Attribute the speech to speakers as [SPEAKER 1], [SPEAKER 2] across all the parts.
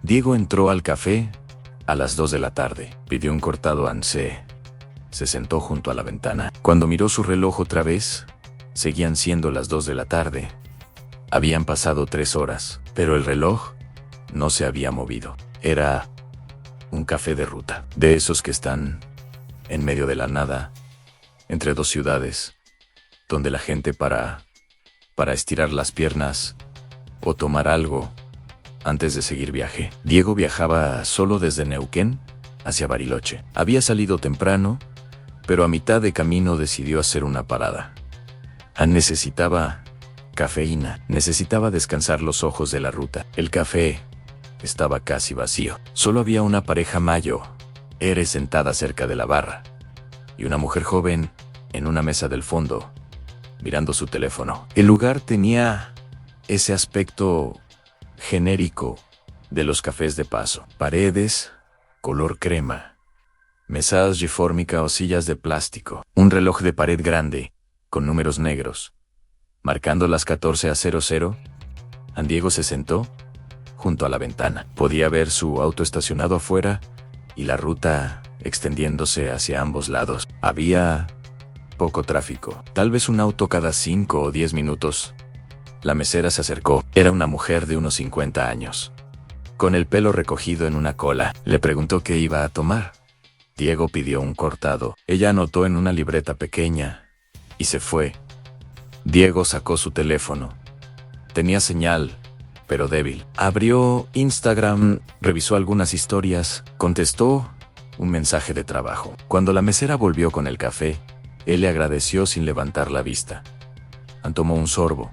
[SPEAKER 1] Diego entró al café a las 2 de la tarde. Pidió un cortado ancé. Se sentó junto a la ventana. Cuando miró su reloj otra vez, seguían siendo las 2 de la tarde. Habían pasado 3 horas, pero el reloj no se había movido. Era un café de ruta, de esos que están en medio de la nada, entre dos ciudades, donde la gente para estirar las piernas o tomar algo antes de seguir viaje. Diego viajaba solo desde Neuquén hacia Bariloche. Había salido temprano, pero a mitad de camino decidió hacer una parada. Necesitaba cafeína, necesitaba descansar los ojos de la ruta. El café estaba casi vacío. Solo había una pareja mayor sentada cerca de la barra y una mujer joven en una mesa del fondo, mirando su teléfono. El lugar tenía ese aspecto genérico de los cafés de paso. Paredes, color crema, mesas de fórmica o sillas de plástico, un reloj de pared grande, con números negros, marcando las 14:00. Diego se sentó junto a la ventana. Podía ver su auto estacionado afuera y la ruta extendiéndose hacia ambos lados. Había poco tráfico, tal vez un auto cada 5 o 10 minutos. La mesera se acercó. Era una mujer de unos 50 años, con el pelo recogido en una cola. Le preguntó qué iba a tomar. Diego pidió un cortado. Ella anotó en una libreta pequeña y se fue. Diego sacó su teléfono. Tenía señal, pero débil. Abrió Instagram, revisó algunas historias, contestó un mensaje de trabajo. Cuando la mesera volvió con el café, él le agradeció sin levantar la vista. Tomó un sorbo.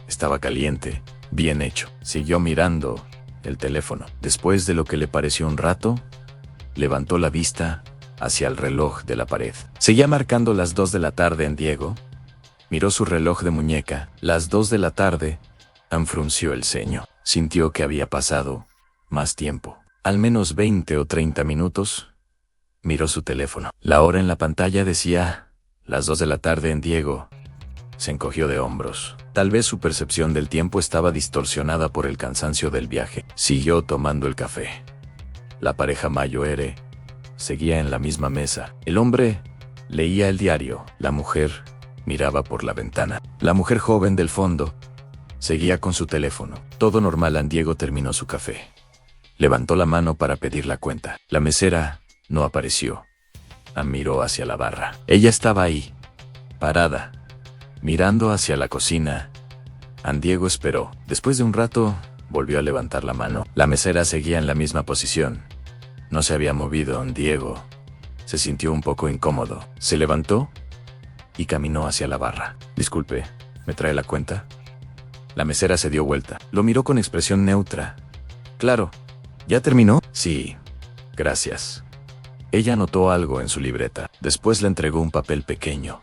[SPEAKER 1] Estaba caliente, bien hecho. Siguió mirando el teléfono. Después de lo que le pareció un rato, levantó la vista hacia el reloj de la pared. Seguía marcando las 2 de la tarde en Diego. Miró su reloj de muñeca. Las 2 de la tarde. Frunció el ceño. Sintió que había pasado más tiempo. Al menos 20 o 30 minutos. Miró su teléfono. La hora en la pantalla decía las 2 de la tarde en Diego. Se encogió de hombros. Tal vez su percepción del tiempo estaba distorsionada por el cansancio del viaje. Siguió tomando el café. La pareja Mayoere seguía en la misma mesa. El hombre leía el diario. La mujer miraba por la ventana. La mujer joven del fondo seguía con su teléfono. Todo normal. Diego terminó su café. Levantó la mano para pedir la cuenta. La mesera no apareció. Miró hacia la barra. Ella estaba ahí, parada, mirando hacia la cocina. Diego esperó. Después de un rato, volvió a levantar la mano. La mesera seguía en la misma posición. No se había movido. Diego se sintió un poco incómodo. Se levantó y caminó hacia la barra. Disculpe, ¿me trae la cuenta? La mesera se dio vuelta. Lo miró con expresión neutra. Claro. ¿Ya terminó? Sí. Gracias. Ella anotó algo en su libreta. Después le entregó un papel pequeño.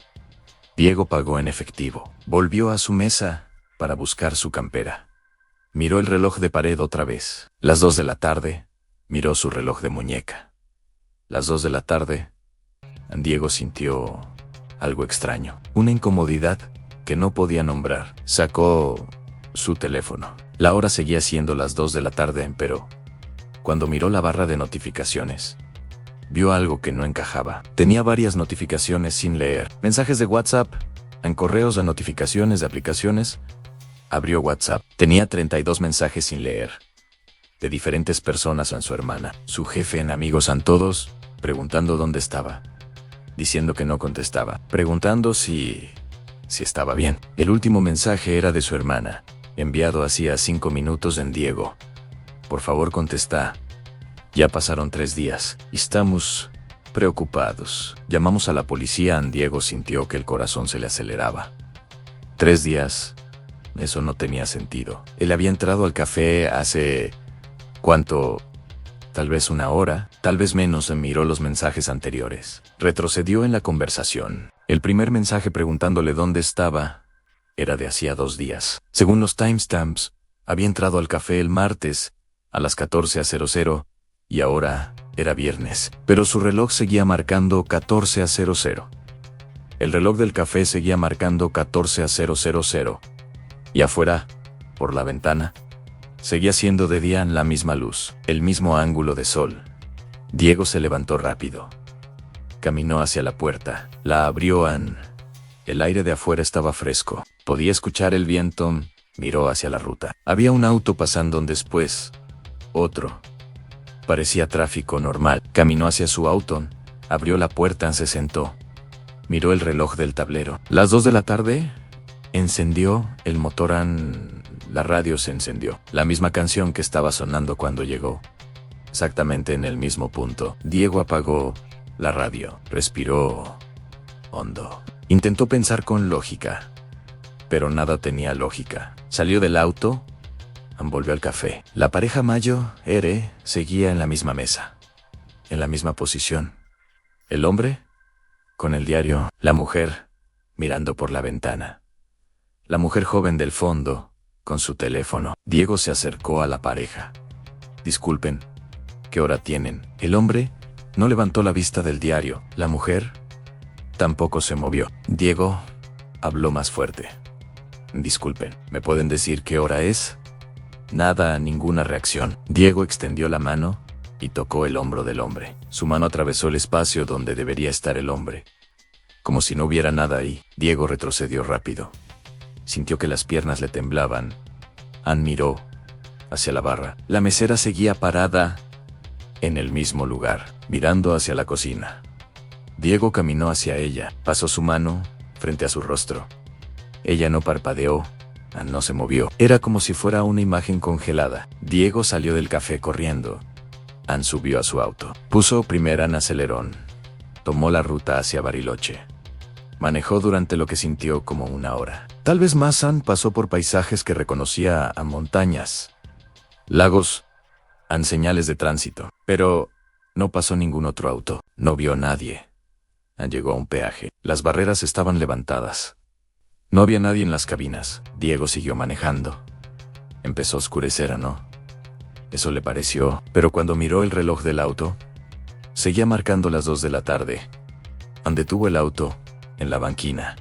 [SPEAKER 1] Diego pagó en efectivo. Volvió a su mesa para buscar su campera. Miró el reloj de pared otra vez. Las 2 de la tarde. Miró su reloj de muñeca. Las 2 de la tarde. Diego sintió algo extraño. Una incomodidad que no podía nombrar. Sacó su teléfono. La hora seguía siendo las 2 de la tarde, pero cuando miró la barra de notificaciones, vio algo que no encajaba. Tenía varias notificaciones sin leer. Mensajes de WhatsApp, en correos de notificaciones de aplicaciones. Abrió WhatsApp. Tenía 32 mensajes sin leer. De diferentes personas. Su hermana, su jefe, en amigos, todos, preguntando dónde estaba. Diciendo que no contestaba. Preguntando si estaba bien. El último mensaje era de su hermana, enviado hacía 5 minutos. Diego, por favor contesta. Ya pasaron 3 días. Estamos preocupados. Llamamos a la policía. Diego sintió que el corazón se le aceleraba. 3 días. Eso no tenía sentido. Él había entrado al café hace... ¿cuánto? Tal vez 1 hora, tal vez menos. Miró los mensajes anteriores. Retrocedió en la conversación. El primer mensaje preguntándole dónde estaba era de hacía 2 días. Según los timestamps, había entrado al café el martes a las 14:00 y ahora era viernes. Pero su reloj seguía marcando 14:00. El reloj del café seguía marcando 14:000. Y afuera, por la ventana, Seguía siendo de día en la misma luz, el mismo ángulo de sol. Diego se levantó rápido. Caminó hacia la puerta, la abrió. El aire de afuera estaba fresco. Podía escuchar el viento. Miró hacia la ruta. Había un auto pasando después. Otro. Parecía tráfico normal. Caminó hacia su auto. Abrió la puerta. Se sentó. Miró el reloj del tablero. Las 2 de la tarde. Encendió el motor. La radio se encendió. La misma canción que estaba sonando cuando llegó. Exactamente en el mismo punto. Diego apagó la radio. Respiró hondo. Intentó pensar con lógica. Pero nada tenía lógica. Salió del auto. Volvió al café. La pareja Mayo, Ere, seguía en la misma mesa. En la misma posición. El hombre, con el diario. La mujer, mirando por la ventana. La mujer joven del fondo, con su teléfono. Diego se acercó a la pareja. Disculpen, ¿qué hora tienen? El hombre no levantó la vista del diario. La mujer tampoco se movió. Diego habló más fuerte. Disculpen, ¿me pueden decir qué hora es? Nada, ninguna reacción. Diego extendió la mano y tocó el hombro del hombre. Su mano atravesó el espacio donde debería estar el hombre. Como si no hubiera nada ahí. Diego retrocedió rápido. Sintió que las piernas le temblaban. Miró hacia la barra. La mesera seguía parada en el mismo lugar, mirando hacia la cocina. Diego caminó hacia ella. Pasó su mano frente a su rostro. Ella no parpadeó. No se movió. Era como si fuera una imagen congelada. Diego salió del café corriendo. Subió a su auto. Puso primera en acelerón. Tomó la ruta hacia Bariloche. Manejó durante lo que sintió como una hora. Tal vez más. Pasó por paisajes que reconocía a montañas, lagos, señales de tránsito. Pero no pasó ningún otro auto. No vio a nadie. Llegó a un peaje. Las barreras estaban levantadas. No había nadie en las cabinas. Diego siguió manejando. Empezó a oscurecer, ¿no? Eso le pareció, pero cuando miró el reloj del auto, seguía marcando las 2 de la tarde. Detuvo el auto en la banquina.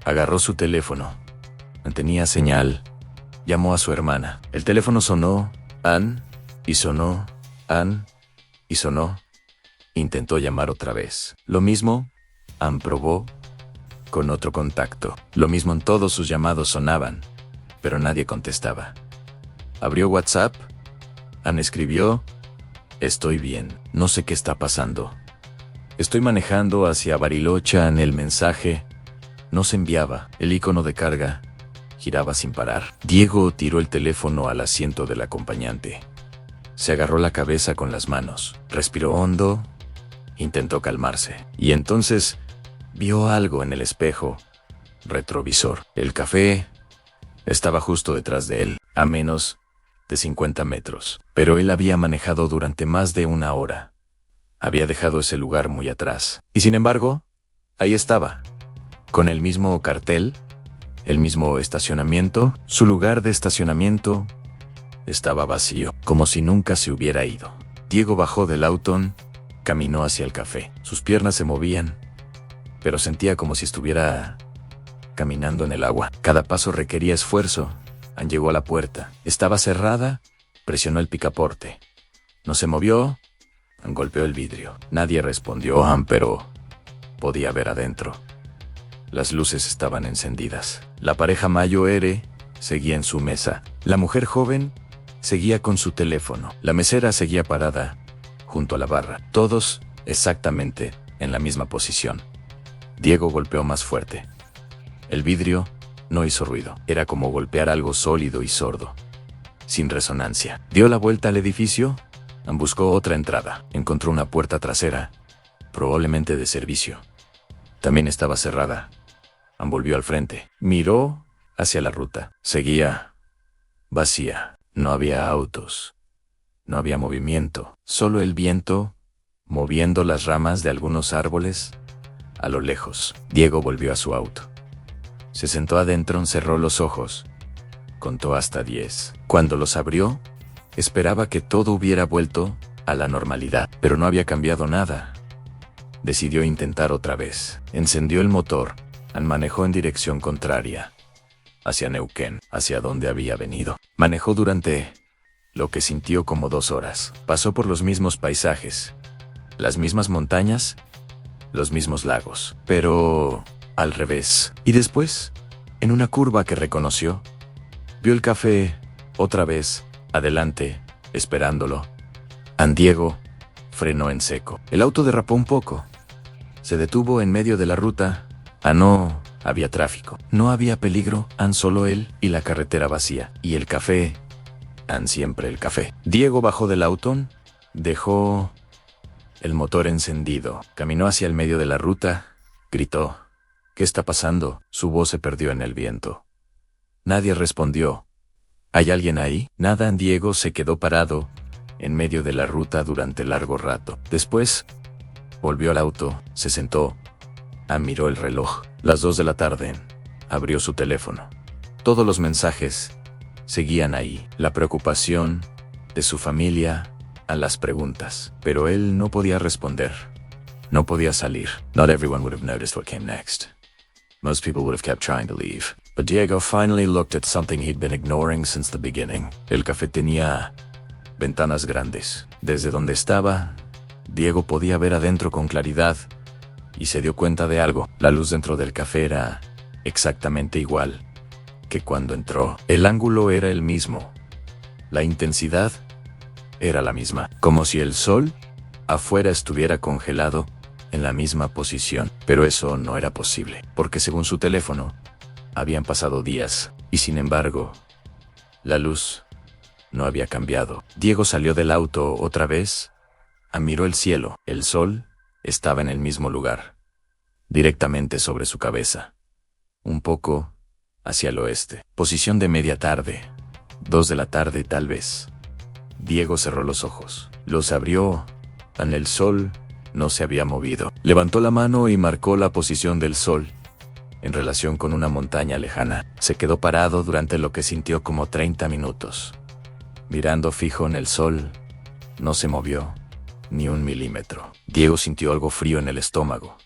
[SPEAKER 1] Agarró su teléfono. Tenía señal. Llamó a su hermana. El teléfono sonó, y sonó, y sonó. Intentó llamar otra vez. Lo mismo, probó con otro contacto. Lo mismo, en todos sus llamados sonaban, pero nadie contestaba. Abrió WhatsApp. Escribió: estoy bien, no sé qué está pasando. Estoy manejando hacia Bariloche. El mensaje no se enviaba. El icono de carga giraba sin parar. Diego tiró el teléfono al asiento del acompañante. Se agarró la cabeza con las manos. Respiró hondo. Intentó calmarse. Y entonces vio algo en el espejo retrovisor. El café estaba justo detrás de él, a menos de 50 metros. Pero él había manejado durante más de una hora. Había dejado ese lugar muy atrás. Y sin embargo, ahí estaba, con el mismo cartel, el mismo estacionamiento. Su lugar de estacionamiento estaba vacío, como si nunca se hubiera ido. Diego bajó del auto, caminó hacia el café. Sus piernas se movían, pero sentía como si estuviera caminando en el agua. Cada paso requería esfuerzo. Llegó a la puerta. Estaba cerrada. Presionó el picaporte. No se movió. Golpeó el vidrio. Nadie respondió, pero podía ver adentro. Las luces estaban encendidas. La pareja Mayo, Ere, seguía en su mesa. La mujer joven seguía con su teléfono. La mesera seguía parada junto a la barra. Todos exactamente en la misma posición. Diego golpeó más fuerte. El vidrio no hizo ruido. Era como golpear algo sólido y sordo, sin resonancia. Dio la vuelta al edificio. Buscó otra entrada. Encontró una puerta trasera, probablemente de servicio. También estaba cerrada. Volvió al frente. Miró hacia la ruta. Seguía vacía. No había autos. No había movimiento. Solo el viento moviendo las ramas de algunos árboles a lo lejos. Diego volvió a su auto. Se sentó adentro, cerró los ojos. Contó hasta 10. Cuando los abrió, esperaba que todo hubiera vuelto a la normalidad, pero no había cambiado nada. Decidió intentar otra vez. Encendió el motor. Manejó en dirección contraria, hacia Neuquén, hacia donde había venido. Manejó durante lo que sintió como 2 horas. Pasó por los mismos paisajes, las mismas montañas, los mismos lagos, pero al revés. Y después, en una curva que reconoció, vio el café, otra vez, adelante, esperándolo. Diego frenó en seco. El auto derrapó un poco. Se detuvo en medio de la ruta. No había tráfico. No había peligro. Solo él y la carretera vacía. Y el café. Siempre el café. Diego bajó del auto. Dejó el motor encendido. Caminó hacia el medio de la ruta. Gritó. ¿Qué está pasando? Su voz se perdió en el viento. Nadie respondió. ¿Hay alguien ahí? Nada. Diego se quedó parado en medio de la ruta durante largo rato. Después, volvió al auto, se sentó, miró el reloj. Las 2 de la tarde. Abrió su teléfono. Todos los mensajes seguían ahí. La preocupación de su familia, las preguntas. Pero él no podía responder. No podía salir. Not everyone would have noticed what came next. Most people would have kept trying to leave. But Diego finally looked at something he'd been ignoring since the beginning. El café tenía ventanas grandes. Desde donde estaba, Diego podía ver adentro con claridad y se dio cuenta de algo. La luz dentro del café era exactamente igual que cuando entró. El ángulo era el mismo. La intensidad era la misma. Como si el sol afuera estuviera congelado en la misma posición. Pero eso no era posible, porque según su teléfono, habían pasado días y sin embargo, la luz no había cambiado. Diego salió del auto otra vez, miró el cielo. El sol estaba en el mismo lugar, directamente sobre su cabeza, un poco hacia el oeste. Posición de media tarde, 2 de la tarde tal vez. Diego cerró los ojos, los abrió. El sol no se había movido. Levantó la mano y marcó la posición del sol en relación con una montaña lejana. Se quedó parado durante lo que sintió como 30 minutos. Mirando fijo en el sol, no se movió ni un milímetro. Diego sintió algo frío en el estómago.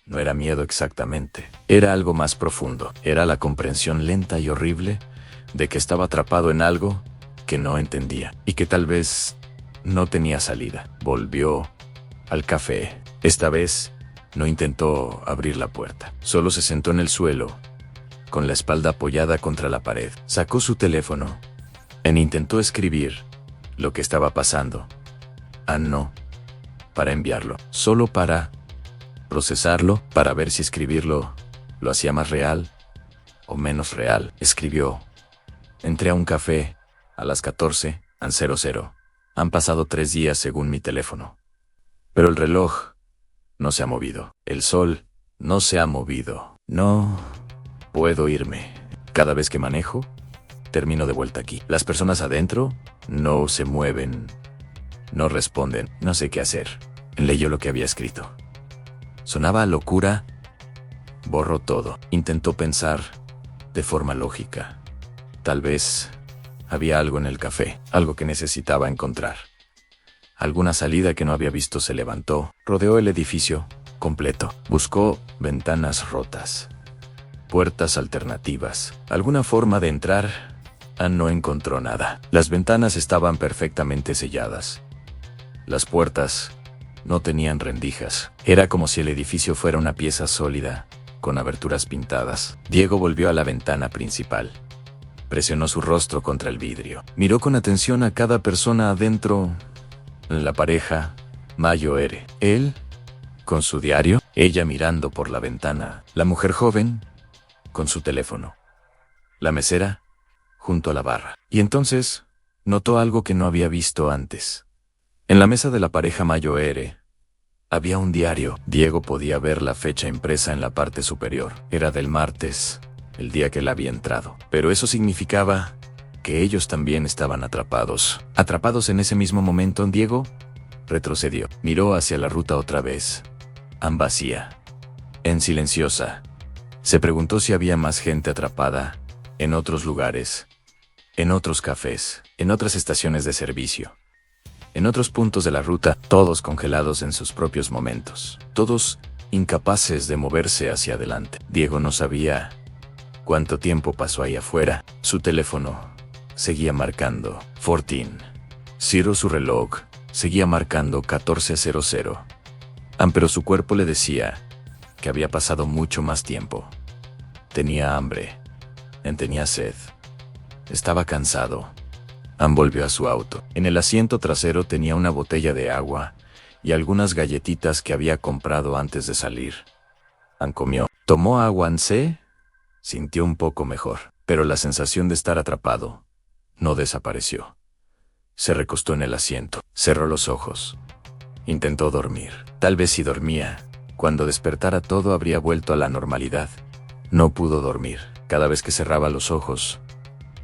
[SPEAKER 1] No era miedo exactamente, era algo más profundo. Era la comprensión lenta y horrible de que estaba atrapado en algo que no entendía y que tal vez no tenía salida. Volvió al café. Esta vez no intentó abrir la puerta. Solo se sentó en el suelo, con la espalda apoyada contra la pared. Sacó su teléfono intentó escribir lo que estaba pasando. No para enviarlo, solo para procesarlo, para ver si escribirlo lo hacía más real o menos real. Escribió: entré a un café a las 14:00. Han pasado 3 días según mi teléfono. Pero el reloj no se ha movido. El sol no se ha movido. No puedo irme. Cada vez que manejo, termino de vuelta aquí. Las personas adentro no se mueven, no responden. No sé qué hacer. Leyó lo que había escrito. Sonaba a locura. Borró todo. Intentó pensar de forma lógica. Tal vez había algo en el café, algo que necesitaba encontrar. Alguna salida que no había visto. Se levantó, rodeó el edificio completo. Buscó ventanas rotas, puertas alternativas, alguna forma de entrar. No encontró nada. Las ventanas estaban perfectamente selladas. Las puertas no tenían rendijas. Era como si el edificio fuera una pieza sólida, con aberturas pintadas. Diego volvió a la ventana principal. Presionó su rostro contra el vidrio. Miró con atención a cada persona adentro. La pareja, Mayo R. Él, con su diario. Ella mirando por la ventana. La mujer joven, con su teléfono. La mesera, junto a la barra. Y entonces, notó algo que no había visto antes. En la mesa de la pareja Mayo R. había un diario. Diego podía ver la fecha impresa en la parte superior. Era del martes, el día que él había entrado. Pero eso significaba que ellos también estaban atrapados. Atrapados en ese mismo momento. Diego retrocedió. Miró hacia la ruta otra vez. Vacía. En silenciosa. Se preguntó si había más gente atrapada en otros lugares, en otros cafés, en otras estaciones de servicio, en otros puntos de la ruta, todos congelados en sus propios momentos, todos incapaces de moverse hacia adelante. Diego no sabía cuánto tiempo pasó ahí afuera. Su teléfono seguía marcando 14. Ciro, su reloj, seguía marcando 14:00. Pero su cuerpo le decía que había pasado mucho más tiempo. Tenía hambre. Tenía sed. Estaba cansado. Volvió a su auto. En el asiento trasero tenía una botella de agua y algunas galletitas que había comprado antes de salir. Comió. Tomó agua. Sintió un poco mejor, pero la sensación de estar atrapado no desapareció. Se recostó en el asiento, cerró los ojos. Intentó dormir. Tal vez si dormía, cuando despertara todo habría vuelto a la normalidad. No pudo dormir. Cada vez que cerraba los ojos,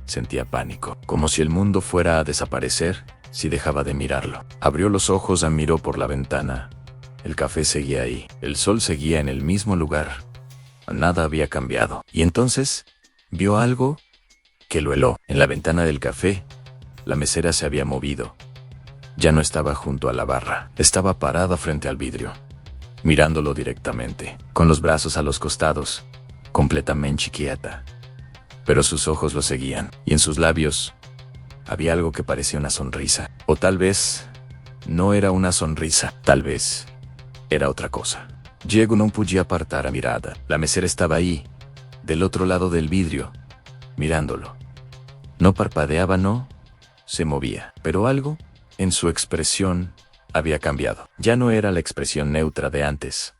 [SPEAKER 1] sentía pánico, como si el mundo fuera a desaparecer si dejaba de mirarlo. Abrió los ojos, miró por la ventana. El café seguía ahí. El sol seguía en el mismo lugar. Nada había cambiado. Y entonces, vio algo que lo heló. En la ventana del café, la mesera se había movido. Ya no estaba junto a la barra. Estaba parada frente al vidrio, mirándolo directamente, con los brazos a los costados, completamente quieta. Pero sus ojos lo seguían, y en sus labios había algo que parecía una sonrisa. O tal vez no era una sonrisa, tal vez era otra cosa. Diego no podía apartar la mirada. La mesera estaba ahí, del otro lado del vidrio, mirándolo. No parpadeaba, no se movía, pero algo en su expresión había cambiado. Ya no era la expresión neutra de antes.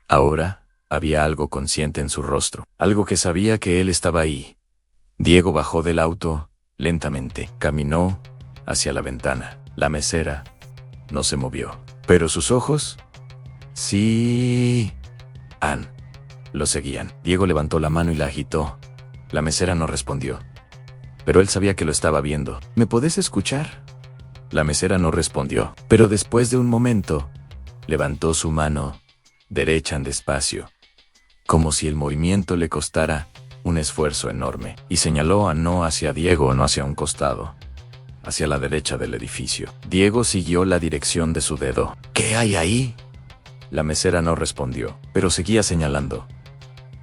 [SPEAKER 1] Ahora había algo consciente en su rostro, algo que sabía que él estaba ahí. Diego bajó del auto lentamente, caminó hacia la ventana. La mesera no se movió, pero sus ojos sí lo seguían. Diego levantó la mano y la agitó. La mesera no respondió, pero él sabía que lo estaba viendo. ¿Me podés escuchar? La mesera no respondió, pero después de un momento, levantó su mano derecha despacio, como si el movimiento le costara un esfuerzo enorme, y señaló no hacia Diego, no hacia un costado, hacia la derecha del edificio. Diego siguió la dirección de su dedo. ¿Qué hay ahí? La mesera no respondió, pero seguía señalando.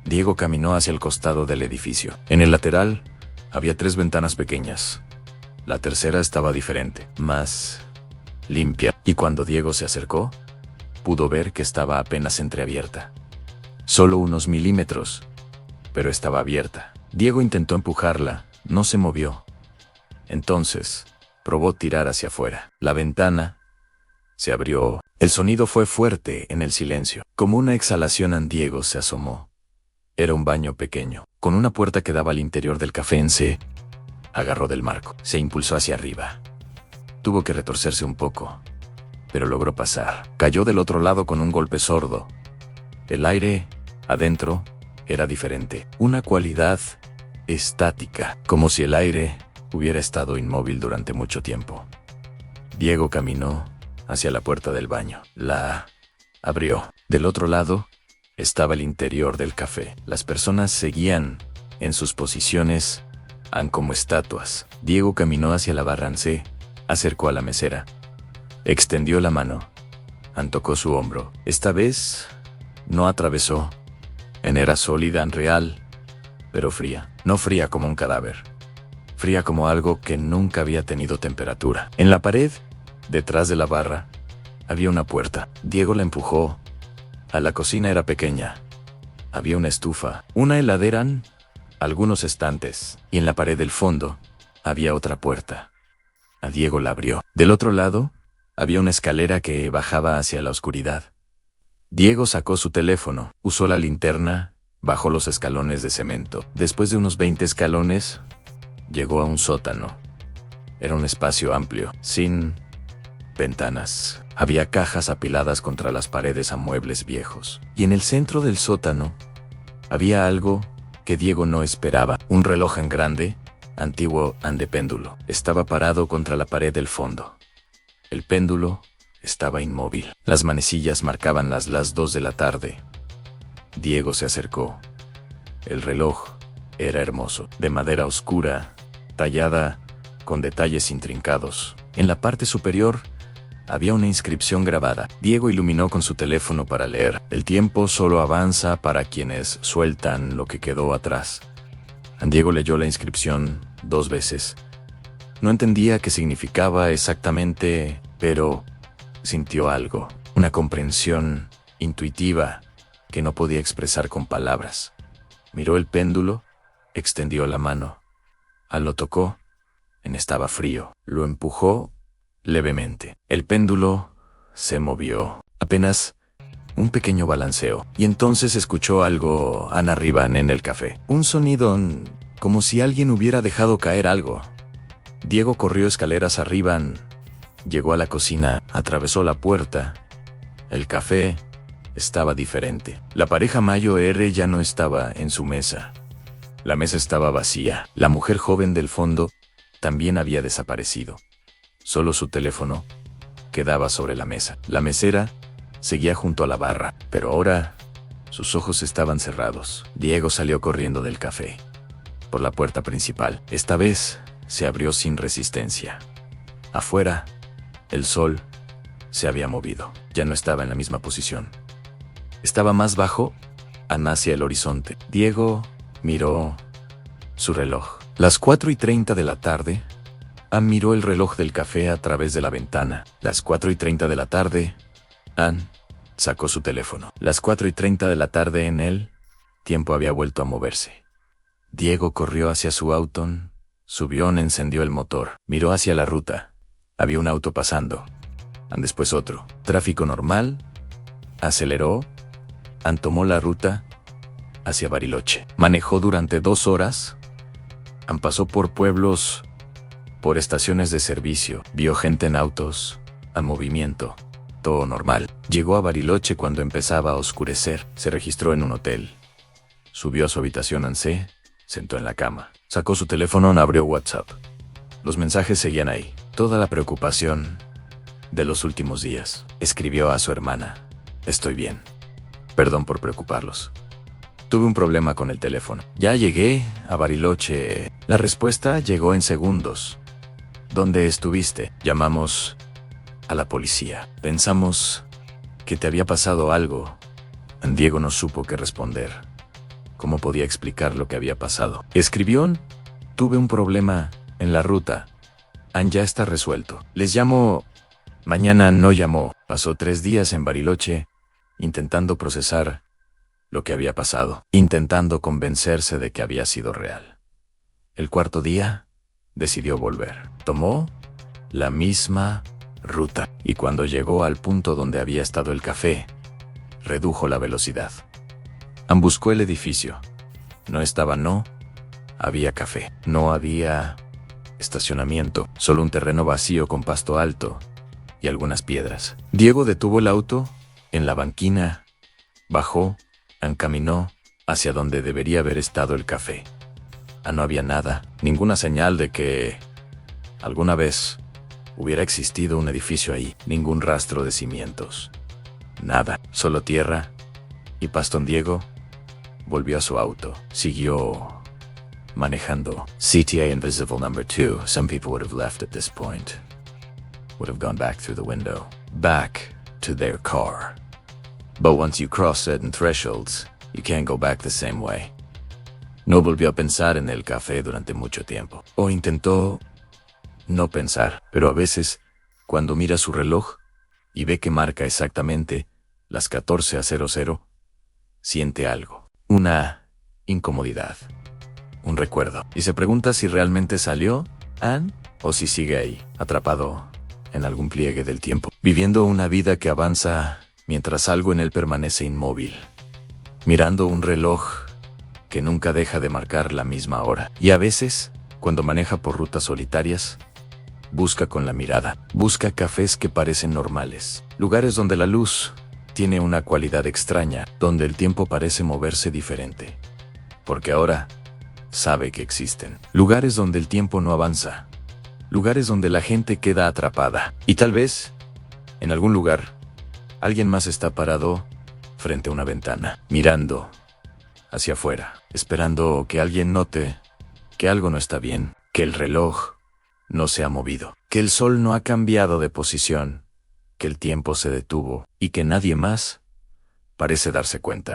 [SPEAKER 1] Diego caminó hacia el costado del edificio. En el lateral había 3 ventanas pequeñas. La tercera estaba diferente, más limpia, y cuando Diego se acercó, pudo ver que estaba apenas entreabierta. Solo unos milímetros, pero estaba abierta. Diego intentó empujarla, no se movió. Entonces, probó tirar hacia afuera. La ventana se abrió. El sonido fue fuerte en el silencio. Como una exhalación, Diego se asomó. Era un baño pequeño, con una puerta que daba al interior del café. Agarró del marco, se impulsó hacia arriba. Tuvo que retorcerse un poco, pero logró pasar. Cayó del otro lado con un golpe sordo. El aire, adentro, era diferente. Una cualidad estática, como si el aire hubiera estado inmóvil durante mucho tiempo. Diego caminó hacia la puerta del baño. La abrió. Del otro lado estaba el interior del café. Las personas seguían en sus posiciones, como estatuas. Diego caminó hacia la barra, se acercó a la mesera. Extendió la mano. Tocó su hombro. Esta vez no atravesó. Era sólida, real, pero fría. No fría como un cadáver. Fría como algo que nunca había tenido temperatura. En la pared, detrás de la barra, había una puerta. Diego la empujó. A la cocina era pequeña. Había una estufa, una heladera, algunos estantes, y en la pared del fondo había otra puerta. Diego la abrió. Del otro lado, había una escalera que bajaba hacia la oscuridad. Diego sacó su teléfono, usó la linterna, bajó los escalones de cemento. Después de unos 20 escalones, llegó a un sótano. Era un espacio amplio, sin ventanas. Había cajas apiladas contra las paredes a muebles viejos. Y en el centro del sótano, había algo que Diego no esperaba. Un reloj en grande, antiguo, de péndulo. Estaba parado contra la pared del fondo. El péndulo estaba inmóvil. Las manecillas marcaban las 2 de la tarde. Diego se acercó. El reloj era hermoso, de madera oscura, tallada con detalles intrincados. En la parte superior había una inscripción grabada. Diego iluminó con su teléfono para leer. El tiempo solo avanza para quienes sueltan lo que quedó atrás. Diego leyó la inscripción 2 veces, No entendía qué significaba exactamente, pero sintió algo, una comprensión intuitiva que no podía expresar con palabras. Miró el péndulo, extendió la mano. Lo tocó, estaba frío. Lo empujó levemente. El péndulo se movió. Apenas un pequeño balanceo. Y entonces escuchó algo arriba en el café. Un sonido como si alguien hubiera dejado caer algo. Diego corrió escaleras arriba, llegó a la cocina, atravesó la puerta. El café estaba diferente. La pareja Mayo R ya no estaba en su mesa. La mesa estaba vacía. La mujer joven del fondo también había desaparecido. Solo su teléfono quedaba sobre la mesa. La mesera seguía junto a la barra, pero ahora sus ojos estaban cerrados. Diego salió corriendo del café por la puerta principal. Esta vez se abrió sin resistencia. Afuera, el sol se había movido. Ya no estaba en la misma posición. Estaba más bajo, hacia el horizonte. Diego miró su reloj. Las 4:30 de la tarde. Ann miró el reloj del café a través de la ventana. Las 4:30 de la tarde. Ann sacó su teléfono. Las 4:30 de la tarde en el tiempo había vuelto a moverse. Diego corrió hacia su auto. Subió, encendió el motor. Miró hacia la ruta. Había un auto pasando. Después otro. Tráfico normal. Aceleró. Tomó la ruta hacia Bariloche. Manejó durante 2 horas. Pasó por pueblos, por estaciones de servicio. Vio gente en autos, movimiento. Todo normal. Llegó a Bariloche cuando empezaba a oscurecer. Se registró en un hotel. Subió a su habitación, se sentó en la cama. Sacó su teléfono, abrió WhatsApp. Los mensajes seguían ahí. Toda la preocupación de los últimos días. Escribió a su hermana: estoy bien. Perdón por preocuparlos. Tuve un problema con el teléfono. Ya llegué a Bariloche. La respuesta llegó en segundos. ¿Dónde estuviste? Llamamos a la policía. Pensamos que te había pasado algo. Diego no supo qué responder. ¿Cómo podía explicar lo que había pasado? Escribió: tuve un problema en la ruta. Ya está resuelto. Les llamo mañana. No llamó. Pasó 3 días en Bariloche, intentando procesar lo que había pasado, intentando convencerse de que había sido real. El 4º día, decidió volver. Tomó la misma ruta, y cuando llegó al punto donde había estado el café, redujo la velocidad. Buscó el edificio. No estaba, no había café, no había estacionamiento, solo un terreno vacío con pasto alto y algunas piedras. Diego detuvo el auto en la banquina, bajó, caminó hacia donde debería haber estado el café. No había nada, ninguna señal de que alguna vez hubiera existido un edificio ahí, ningún rastro de cimientos. Nada, solo tierra y pasto. Diego volvió a su auto, siguió manejando. CTA Invisible number 2. Some people would have left at this point. Would have gone back through the window. Back to their car. But once you cross certain thresholds, you can't go back the same way. No volvió a pensar en el café durante mucho tiempo. O intentó no pensar. Pero a veces, cuando mira su reloj y ve que marca exactamente las 14:00, siente algo. Una incomodidad. Un recuerdo. Y se pregunta si realmente salió, Ann, o si sigue ahí, atrapado en algún pliegue del tiempo, viviendo una vida que avanza mientras algo en él permanece inmóvil, mirando un reloj que nunca deja de marcar la misma hora. Y a veces, cuando maneja por rutas solitarias, busca con la mirada, busca cafés que parecen normales, lugares donde la luz tiene una cualidad extraña, donde el tiempo parece moverse diferente, porque ahora sabe que existen. Lugares donde el tiempo no avanza, lugares donde la gente queda atrapada. Y tal vez, en algún lugar, alguien más está parado frente a una ventana, mirando hacia afuera, esperando que alguien note que algo no está bien, que el reloj no se ha movido, que el sol no ha cambiado de posición, que el tiempo se detuvo y que nadie más parece darse cuenta.